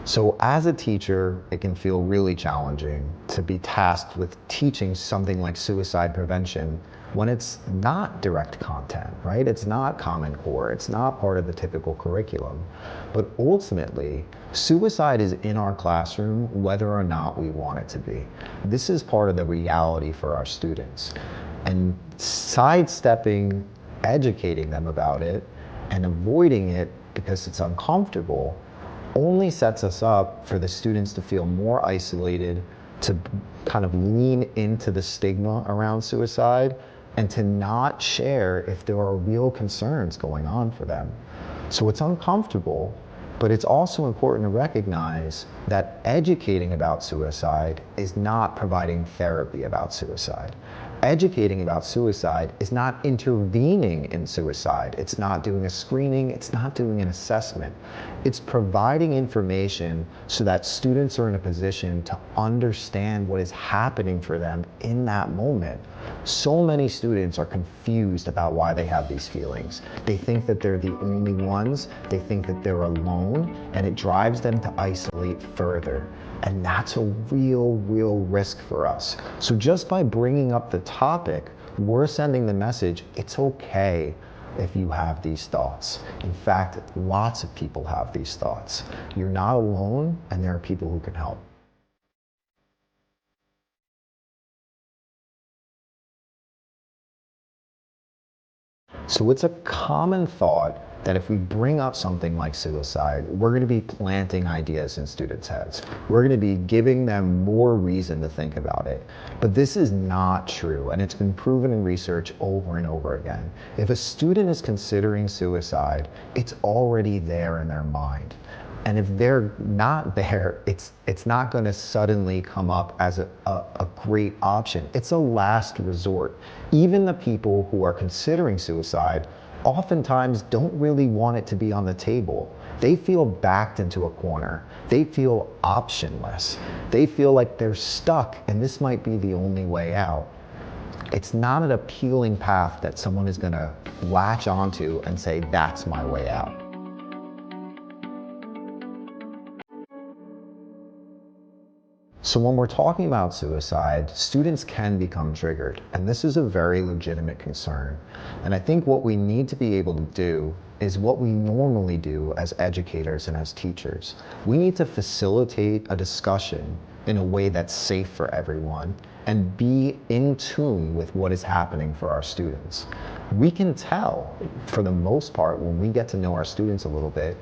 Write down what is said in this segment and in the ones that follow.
So as a teacher, it can feel really challenging to be tasked with teaching something like suicide prevention when it's not direct content, right? It's not Common Core, it's not part of the typical curriculum. But ultimately, suicide is in our classroom whether or not we want it to be. This is part of the reality for our students. And sidestepping, educating them about it, and avoiding it because it's uncomfortable only sets us up for the students to feel more isolated, to kind of lean into the stigma around suicide, and to not share if there are real concerns going on for them. So it's uncomfortable, but it's also important to recognize that educating about suicide is not providing therapy about suicide. Educating about suicide is not intervening in suicide. It's not doing a screening. It's not doing an assessment. It's providing information so that students are in a position to understand what is happening for them in that moment. So many students are confused about why they have these feelings. They think that they're the only ones. They think that they're alone, and it drives them to isolate further. And that's a real risk for us. So just by bringing up the topic, we're sending the message, it's okay if you have these thoughts. In fact, lots of people have these thoughts. You're not alone, and there are people who can help. So it's a common thought that if we bring up something like suicide, we're going to be planting ideas in students' heads. We're going to be giving them more reason to think about it. But this is not true, and it's been proven in research over and over again. If a student is considering suicide, it's already there in their mind. And if they're not there, it's not going to suddenly come up as a great option. It's a last resort. Even the people who are considering suicide oftentimes don't really want it to be on the table. They feel backed into a corner. They feel optionless. They feel like they're stuck, and this might be the only way out. It's not an appealing path that someone is going to latch onto and say, that's my way out. So when we're talking about suicide, students can become triggered, and this is a very legitimate concern. And I think what we need to be able to do is what we normally do as educators and as teachers. We need to facilitate a discussion in a way that's safe for everyone and be in tune with what is happening for our students. We can tell, for the most part, when we get to know our students a little bit,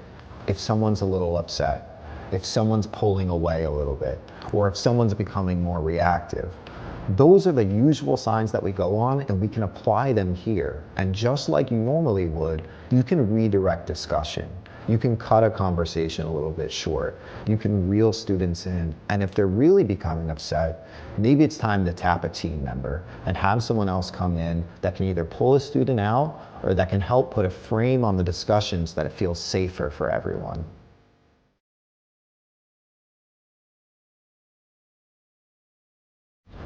if someone's a little upset, if someone's pulling away a little bit, or if someone's becoming more reactive. Those are the usual signs that we go on, and we can apply them here. And just like you normally would, you can redirect discussion. You can cut a conversation a little bit short. You can reel students in. And if they're really becoming upset, maybe it's time to tap a team member and have someone else come in that can either pull a student out or that can help put a frame on the discussions that it feels safer for everyone.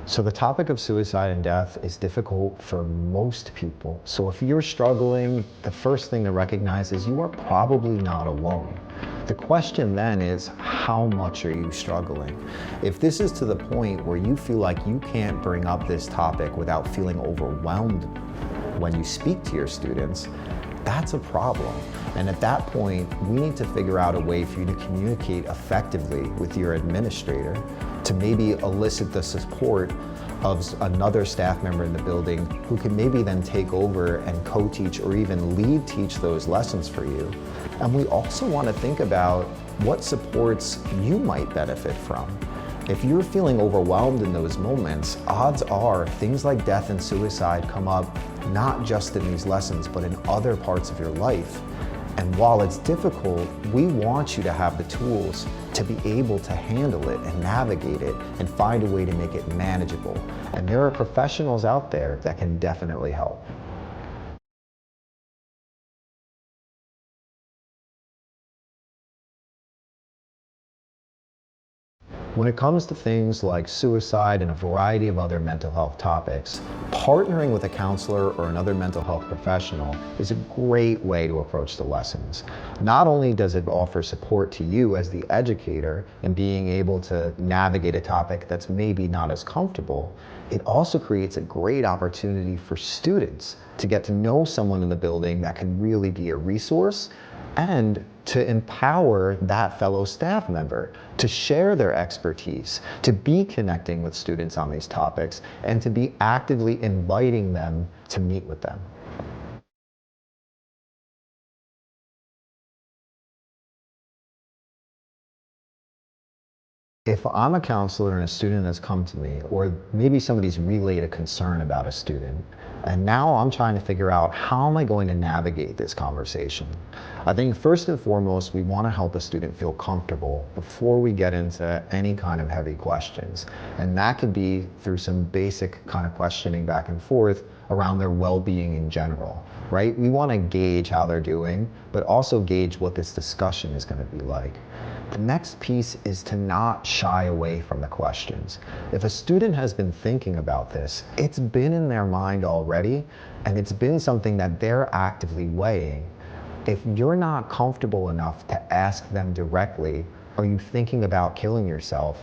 So the topic of suicide and death is difficult for most people. So if you're struggling, the first thing to recognize is you are probably not alone. The question then is, how much are you struggling? If this is to the point where you feel like you can't bring up this topic without feeling overwhelmed when you speak to your students, that's a problem. And at that point, we need to figure out a way for you to communicate effectively with your administrator to maybe elicit the support of another staff member in the building who can maybe then take over and co-teach or even lead teach those lessons for you. And we also want to think about what supports you might benefit from. If you're feeling overwhelmed in those moments, odds are things like death and suicide come up not just in these lessons, but in other parts of your life. And while it's difficult, we want you to have the tools to be able to handle it and navigate it and find a way to make it manageable. And there are professionals out there that can definitely help. When it comes to things like suicide and a variety of other mental health topics, partnering with a counselor or another mental health professional is a great way to approach the lessons. Not only does it offer support to you as the educator in being able to navigate a topic that's maybe not as comfortable, it also creates a great opportunity for students to get to know someone in the building that can really be a resource, and to empower that fellow staff member to share their expertise, to be connecting with students on these topics, and to be actively inviting them to meet with them. If I'm a counselor and a student has come to me, or maybe somebody's relayed a concern about a student, and now I'm trying to figure out how am I going to navigate this conversation. I think first and foremost, we want to help a student feel comfortable before we get into any kind of heavy questions. And that could be through some basic kind of questioning back and forth around their well-being in general, right? We want to gauge how they're doing, but also gauge what this discussion is going to be like. The next piece is to not shy away from the questions. If a student has been thinking about this, it's been in their mind already, and it's been something that they're actively weighing. If you're not comfortable enough to ask them directly, are you thinking about killing yourself?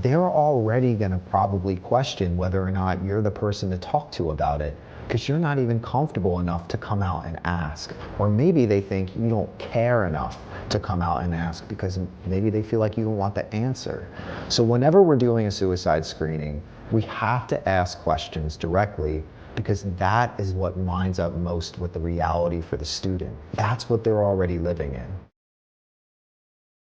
They're already going to probably question whether or not you're the person to talk to about it, because you're not even comfortable enough to come out and ask. Or maybe they think you don't care enough to come out and ask because maybe they feel like you don't want the answer. So whenever we're doing a suicide screening, we have to ask questions directly, because that is what lines up most with the reality for the student. That's what they're already living in.